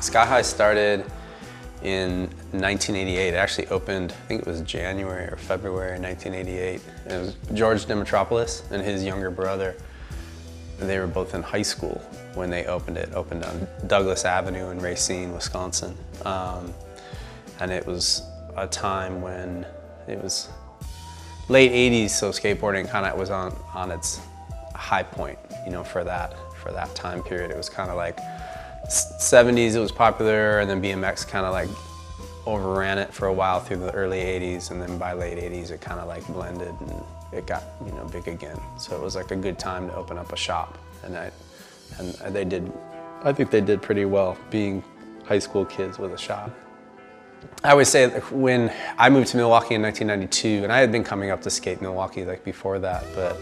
Sky High started in 1988. It actually opened, I think it was January or February 1988. And it was George Dimitropoulos and his younger brother. They were both in high school when they opened it. It opened on Douglas Avenue in Racine, Wisconsin. And it was a time when it was late 80s, so skateboarding kind of was on its high point, you know, for that time period. It was kind of like 70s it was popular, and then BMX kind of like overran it for a while through the early 80s, and then by late 80s it kind of like blended and it got, you know, big again. So it was like a good time to open up a shop, and they did, I think they did pretty well being high school kids with a shop. I would say when I moved to Milwaukee in 1992, and I had been coming up to skate Milwaukee like before that, but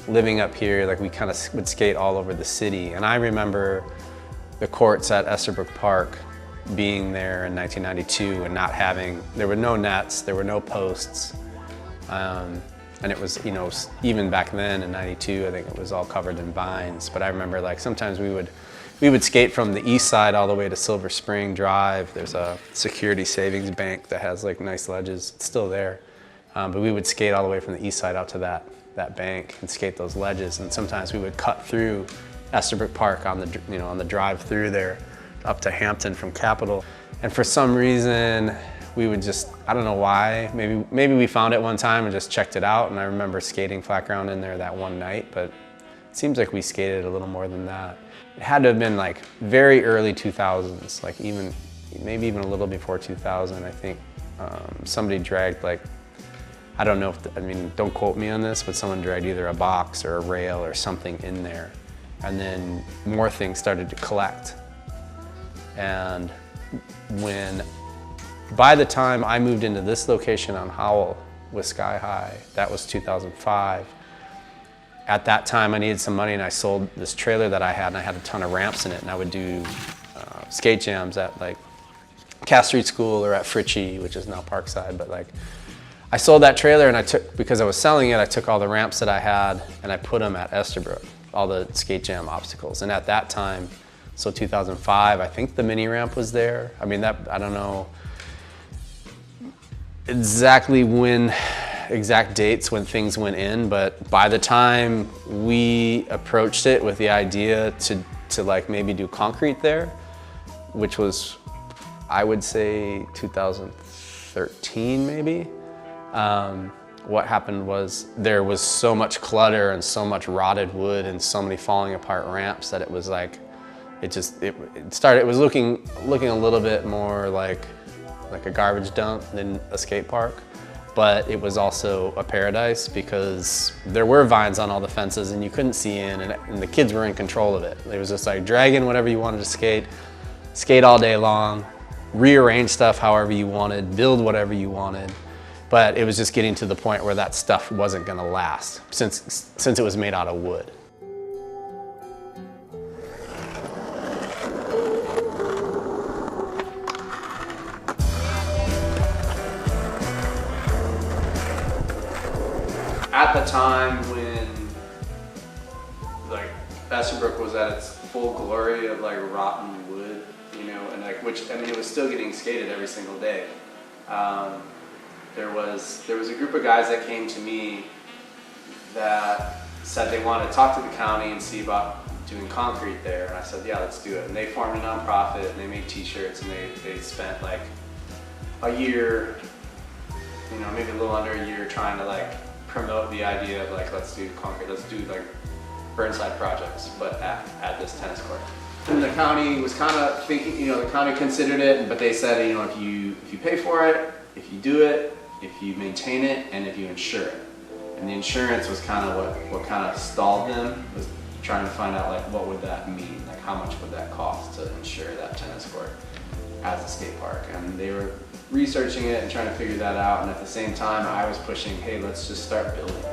living up here, like we kind of would skate all over the city. And I remember the courts at Estherbrook Park being there in 1992 and not having, there were no nets, there were no posts. And it was, you know, even back then in 92, I think it was all covered in vines. But I remember like sometimes we would skate from the east side all the way to Silver Spring Drive. There's a Security Savings Bank that has like nice ledges. It's still there. But we would skate all the way from the east side out to that bank and skate those ledges. And sometimes we would cut through Estherbrook Park on the, you know, on the drive through there up to Hampton from Capitol. And for some reason, we would just, I don't know why, maybe we found it one time and just checked it out. And I remember skating flat ground in there that one night, but it seems like we skated a little more than that. It had to have been like very early 2000s, like maybe even a little before 2000, I think. Somebody dragged like, I don't know if, I mean, don't quote me on this, but someone dragged either a box or a rail or something in there. And then more things started to collect. And by the time I moved into this location on Howell with Sky High, that was 2005. At that time I needed some money and I sold this trailer that I had, and I had a ton of ramps in it, and I would do skate jams at like Cass Street School or at Fritchie, which is now Parkside, but like I sold that trailer, and I took, because I was selling it, I took all the ramps that I had and I put them at Estherbrook, all the skate jam obstacles. And at that time, so 2005, I think the mini ramp was there. I mean, I don't know exactly exact dates when things went in, but by the time we approached it with the idea to like maybe do concrete there, which was, I would say 2013 maybe, what happened was there was so much clutter and so much rotted wood and so many falling apart ramps that it was like, it was looking a little bit more like a garbage dump than a skate park. But it was also a paradise because there were vines on all the fences and you couldn't see in, and the kids were in control of it. It was just like drag in whatever you wanted to skate all day long, rearrange stuff however you wanted, build whatever you wanted. But it was just getting to the point where that stuff wasn't gonna last since it was made out of wood. At the time when like Estherbrook was at its full glory of like rotten wood, you know, and like, which, I mean, it was still getting skated every single day. There was a group of guys that came to me that said they wanted to talk to the county and see about doing concrete there, and I said, yeah, let's do it. And they formed a nonprofit and they made t-shirts, and they spent like a year, you know, maybe a little under a year trying to like promote the idea of like, let's do concrete, let's do like Burnside projects, but at this tennis court. And the county was kind of thinking, you know, the county considered it, but they said, you know, if you pay for it, if you do it, if you maintain it, and if you insure it. And the insurance was kind of what kind of stalled them, was trying to find out like what would that mean, like how much would that cost to insure that tennis court as a skate park. And they were researching it and trying to figure that out, and at the same time I was pushing, hey, let's just start building.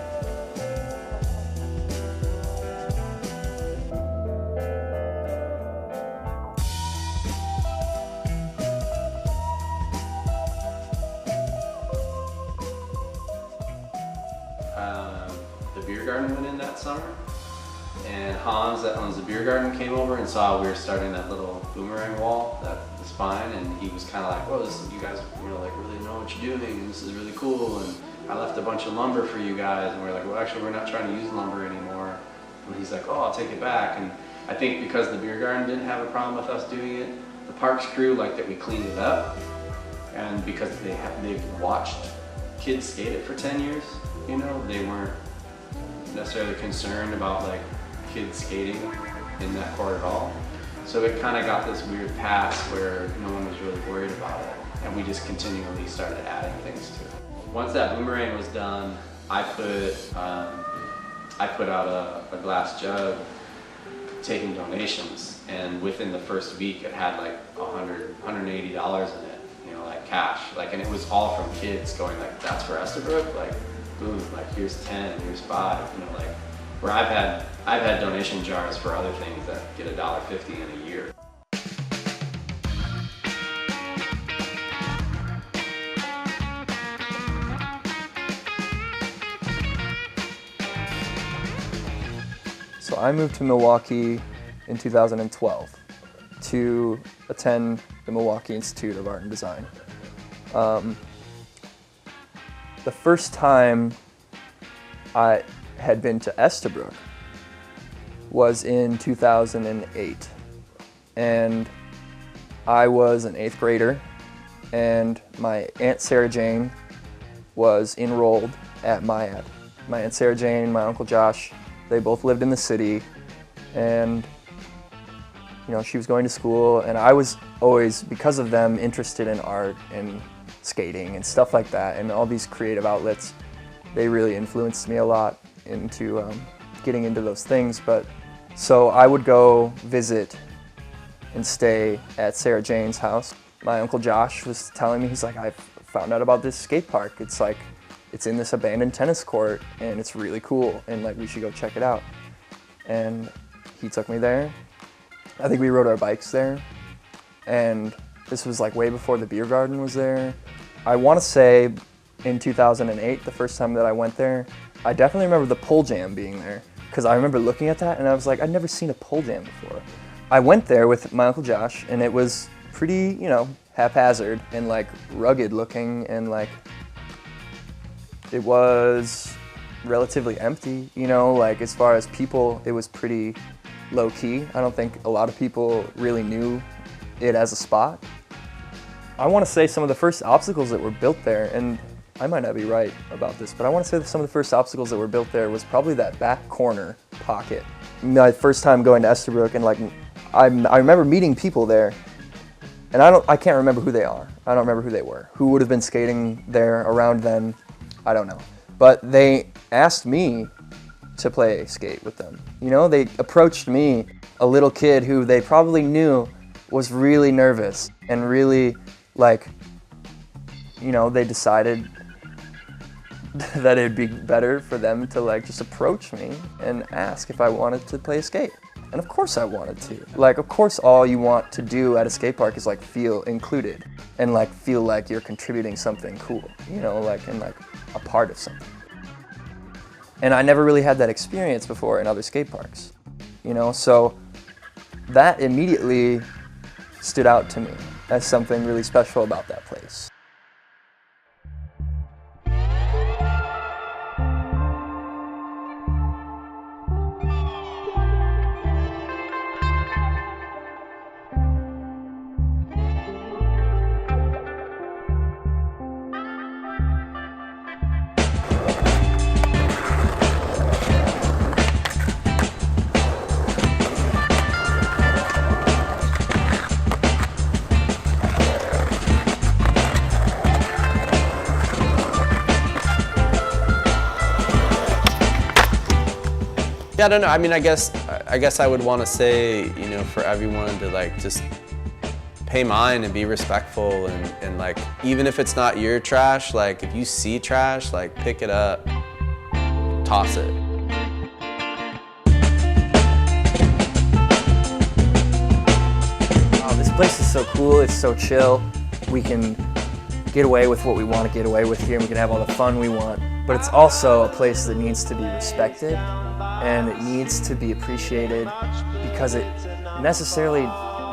The beer garden went in that summer. And Hans, that owns the beer garden, came over and saw we were starting that little boomerang wall, that the spine, and he was kind of like, "Well, you guys, like really know what you're doing, and this is really cool." And I left a bunch of lumber for you guys, and we're like, "Well, actually, we're not trying to use lumber anymore." And he's like, "Oh, I'll take it back." And I think because the beer garden didn't have a problem with us doing it, the parks crew liked that we cleaned it up, and because they've watched kids skate it for 10 years, they weren't necessarily concerned about like kids skating in that court at all. So it kind of got this weird pass where no one was really worried about it, and we just continually started adding things to it. Once that boomerang was done, I put out a glass jug taking donations, and within the first week it had like $180 in it, like cash, and it was all from kids going like, "That's for Estabrook," like boom, like here's 10, here's 5, where I've had donation jars for other things that get $1.50 in a year. So I moved to Milwaukee in 2012 to attend the Milwaukee Institute of Art and Design. The first time I had been to Estabrook was in 2008, and I was an 8th grader, and my Aunt Sarah Jane was enrolled at MIAD. My Aunt Sarah Jane and my Uncle Josh, they both lived in the city, and she was going to school, and I was always, because of them, interested in art and skating and stuff like that, and all these creative outlets. They really influenced me a lot into getting into those things. But so I would go visit and stay at Sarah Jane's house. My Uncle Josh was telling me, he's like, "I found out about this skate park. It's in this abandoned tennis court, and it's really cool, and we should go check it out." And he took me there. I think we rode our bikes there, and this was way before the beer garden was there. I want to say in 2008, the first time that I went there, I definitely remember the pole jam being there, because I remember looking at that and I was like, I'd never seen a pole jam before. I went there with my Uncle Josh, and it was pretty, haphazard and rugged looking, and it was relatively empty, as far as people, it was pretty low key. I don't think a lot of people really knew it as a spot. I want to say some of the first obstacles that were built there, and I might not be right about this, but I want to say that some of the first obstacles that were built there was probably that back corner pocket. My first time going to Estabrook, and I remember meeting people there, and I can't remember who they are. I don't remember who they were. Who would have been skating there around then, I don't know. But they asked me to play skate with them. They approached me, a little kid who they probably knew was really nervous and really they decided that it'd be better for them to just approach me and ask if I wanted to play skate. And of course I wanted to. Of course all you want to do at a skate park is feel included and feel like you're contributing something cool, and a part of something. And I never really had that experience before in other skate parks, so that immediately stood out to me as something really special about that place. Yeah, I don't know. I mean, I guess I would want to say, for everyone to just pay mind and be respectful, and even if it's not your trash, if you see trash, pick it up, toss it. Wow, this place is so cool. It's so chill. We can get away with what we want to get away with here, and we can have all the fun we want. But it's also a place that needs to be respected, and it needs to be appreciated, because it necessarily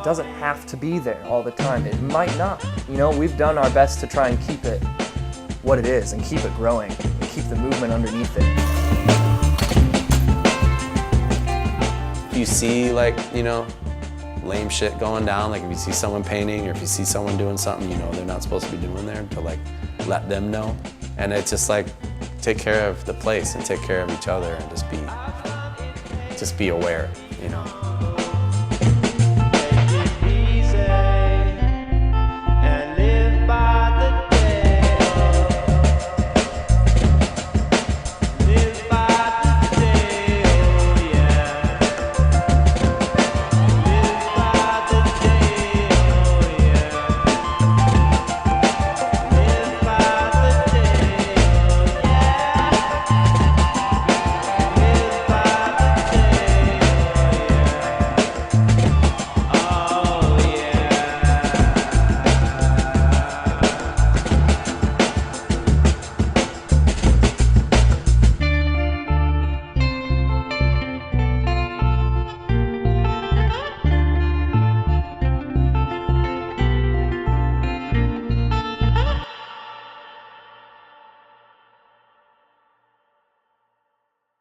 doesn't have to be there all the time. It might not. You know, we've done our best to try and keep it what it is and keep it growing and keep the movement underneath it. If you see, like, you know, lame shit going down, like if you see someone painting or if you see someone doing something you know they're not supposed to be doing there, to like let them know. And it's just like, take care of the place and take care of each other and just be aware, you know.